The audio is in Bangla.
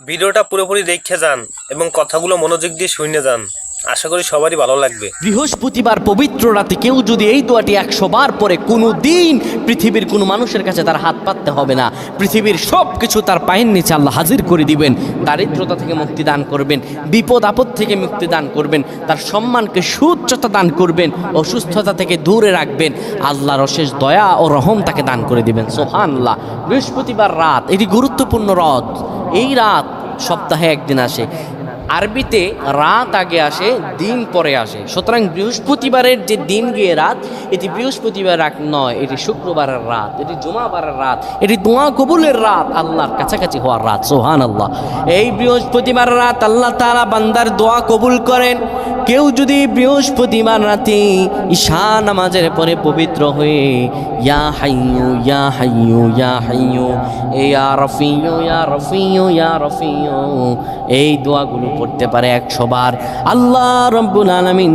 ভিডিওটা পুরোপুরি দেখে যান এবং কথাগুলো মনোযোগ দিয়ে শুনে যান। আশা করি সবারই ভালো লাগবে। বৃহস্পতিবার পবিত্র রাতে কেউ যদি এই দোয়াটি 100 বার পরে কোনো দিন পৃথিবীর কোনো মানুষের কাছে তার হাত পাততে হবে না। পৃথিবীর সব কিছু তার পায়ের নিচে আল্লাহ হাজির করে দিবেন। দারিদ্রতা থেকে মুক্তি দান করবেন, বিপদ আপদ থেকে মুক্তি দান করবেন, তার সম্মানকে সুউচ্চতা দান করবেন, অসুস্থতা থেকে দূরে রাখবেন। আল্লাহর অশেষ দয়া ও রহম তাকে দান করে দিবেন। সুবহানাল্লাহ। বৃহস্পতিবার রাত এটি গুরুত্বপূর্ণ রাত। এই রাত সপ্তাহে একদিন আসে। আরবিতে রাত আগে আসে, দিন পরে আসে। সুতরাং বৃহস্পতিবারের যে দিন গিয়ে রাত, এটি বৃহস্পতিবার রাত নয়, এটি শুক্রবারের রাত, এটি জুমাবারের রাত, এটি দোয়া কবুলের রাত, আল্লাহর কাছাকাছি হওয়ার রাত। সুবহানাল্লাহ। এই বৃহস্পতিবার রাত আল্লাহ তাআলা বান্দার দোয়া কবুল করেন। কেউ যদি বৃহস্পতিবার রাতে ঈশা নামাজের পরে পবিত্র হয়ে ইয়া হাইয়ু ইয়া হাইয়ু ইয়া হাইয়ু ইয়া রফিয়ু ইয়া রফিয়ু ইয়া রফিয়ু এই দোয়াগুলো পড়তে পারে 100 বার, আল্লাহ রাব্বুল আলামিন